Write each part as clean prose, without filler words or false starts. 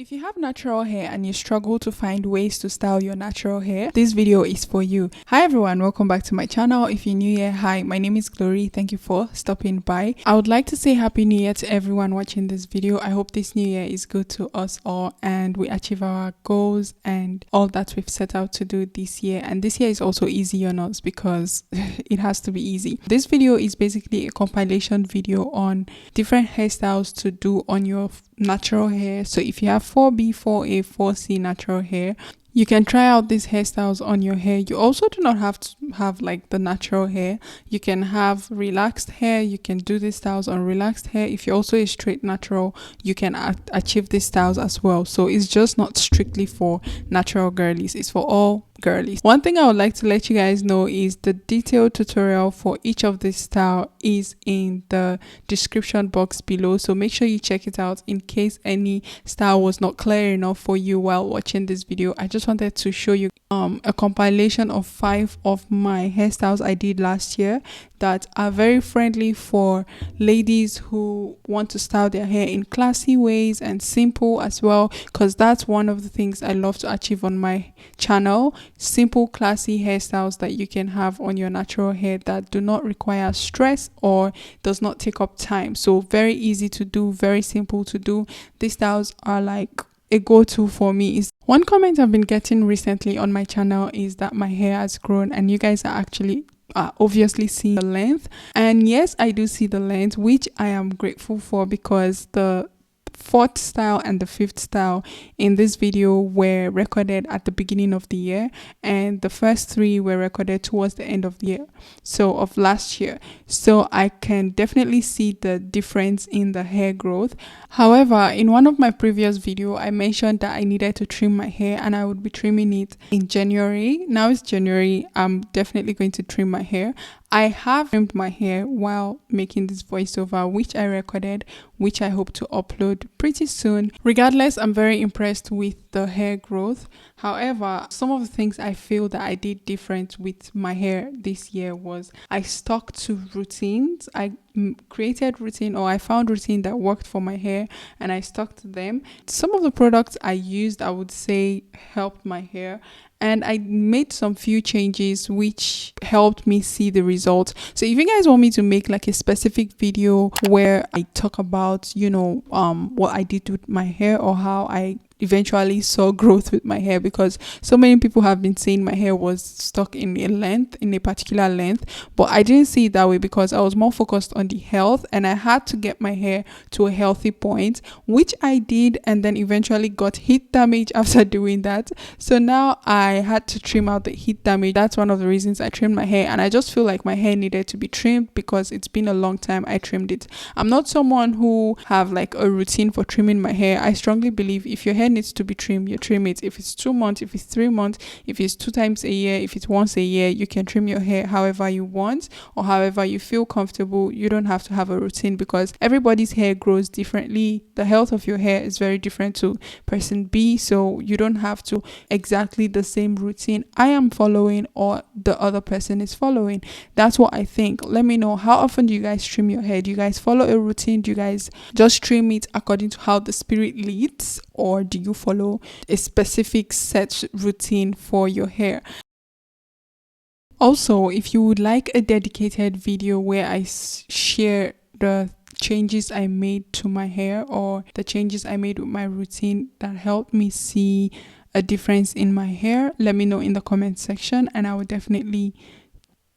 If you have natural hair and you struggle to find ways to style your natural hair, this video is for you. Hi everyone, welcome back to my channel. If you're new here, hi, my name is Glory. Thank you for stopping by. I would like to say Happy New Year to everyone watching this video. I hope this new year is good to us all and we achieve our goals and all that we've set out to do this year. And this year is also easy on us because it has to be easy. This video is basically a compilation video on different hairstyles to do on your natural hair. So if you have 4B, 4A, 4C natural hair, you can try out these hairstyles on your hair. You also do not have to have like the natural hair. You can have relaxed hair. You can do these styles on relaxed hair. If you're also a straight natural, you can achieve these styles as well. So it's just not strictly for natural girlies. It's for all girlies. One thing I would like to let you guys know is the detailed tutorial for each of this style is in the description box below, so make sure you check it out in case any style was not clear enough for you while watching this video. I just wanted to show you a compilation of 5 of my hairstyles I did last year that are very friendly for ladies who want to style their hair in classy ways and simple as well, because that's one of the things I love to achieve on my channel. Simple, classy hairstyles that you can have on your natural hair that do not require stress or does not take up time. So very easy to do, very simple to do. These styles are like a go-to for me. Is one comment I've been getting recently on my channel is that my hair has grown, and you guys are actually obviously seeing the length. And yes, I do see the length, which I am grateful for, because the 4th style and the 5th style in this video were recorded at the beginning of the year, and the first 3 were recorded towards the end of the year, so of last year. So I can definitely see the difference in the hair growth. However, in one of my previous video I mentioned that I needed to trim my hair and I would be trimming it in January. Now it's January. I'm definitely going to trim my hair. I have trimmed my hair while making this voiceover, which I recorded, which I hope to upload pretty soon. Regardless, I'm very impressed with the hair growth. However, some of the things I feel that I did different with my hair this year was I stuck to routines. I created routine, or I found routine that worked for my hair and I stuck to them. Some of the products I used, I would say, helped my hair, and I made some few changes which helped me see the results. So if you guys want me to make like a specific video where I talk about, what I did with my hair or how I eventually saw growth with my hair, because so many people have been saying my hair was stuck in a particular length, but I didn't see it that way because I was more focused on the health, and I had to get my hair to a healthy point, which I did, and then eventually got heat damage after doing that. So now I had to trim out the heat damage. That's one of the reasons I trimmed my hair, and I just feel like my hair needed to be trimmed because it's been a long time I trimmed it. I'm not someone who have like a routine for trimming my hair. I strongly believe if your hair needs to be trimmed, you trim it. If it's 2 months, if it's 3 months, if it's 2 times a year, if it's once a year, you can trim your hair however you want or however you feel comfortable. You don't have to have a routine because everybody's hair grows differently. The health of your hair is very different to person B, so you don't have to exactly the same routine I am following or the other person is following. That's what I think. Let me know, how often do you guys trim your hair? Do you guys follow a routine? Do you guys just trim it according to how the spirit leads, or do you follow a specific set routine for your hair? Also, if you would like a dedicated video where I share the changes I made to my hair or the changes I made with my routine that helped me see a difference in my hair, let me know in the comment section and I will definitely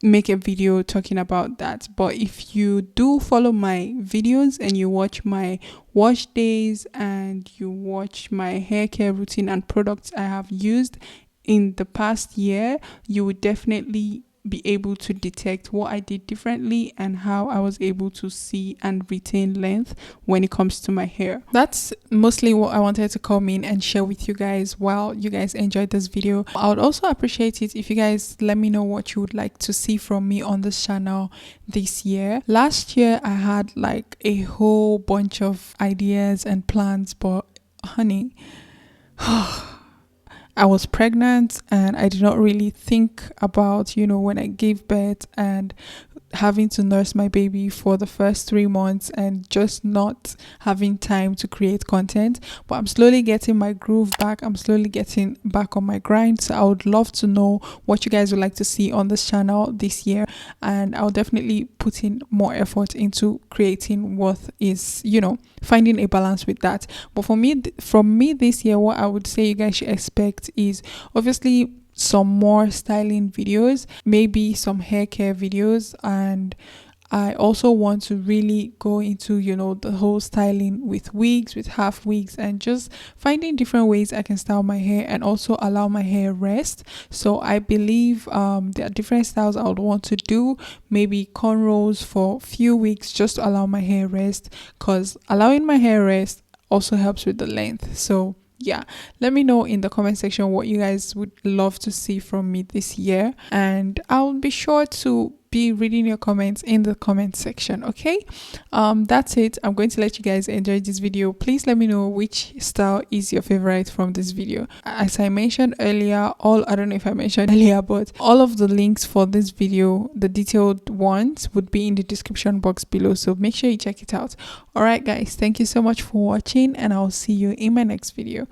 make a video talking about that. But if you do follow my videos and you watch my wash days and you watch my hair care routine and products I have used in the past year, you would definitely be able to detect what I did differently and how I was able to see and retain length when it comes to my hair. That's mostly what I wanted to come in and share with you guys while you guys enjoyed this video. I would also appreciate it if you guys let me know what you would like to see from me on this channel this year. Last year I had like a whole bunch of ideas and plans, but honey, I was pregnant and I did not really think about, when I gave birth and having to nurse my baby for the first 3 months and just not having time to create content. But I'm slowly getting my groove back. I'm slowly getting back on my grind. So I would love to know what you guys would like to see on this channel this year, and I'll definitely put in more effort into creating what is, finding a balance with that. But for me, from me this year, what I would say you guys should expect is obviously some more styling videos, maybe some hair care videos, and I also want to really go into, the whole styling with wigs, with half wigs, and just finding different ways I can style my hair and also allow my hair rest. So I believe there are different styles I would want to do, maybe cornrows for few weeks just to allow my hair rest, because allowing my hair rest also helps with the length. So yeah, let me know in the comment section what you guys would love to see from me this year, and I'll be sure to be reading your comments in the comment section. Okay, that's it. I'm going to let you guys enjoy this video. Please let me know which style is your favorite from this video. As I mentioned earlier, I don't know if I mentioned earlier, but all of the links for this video, the detailed ones, would be in the description box below, so make sure you check it out. All right guys, thank you so much for watching, and I'll see you in my next video.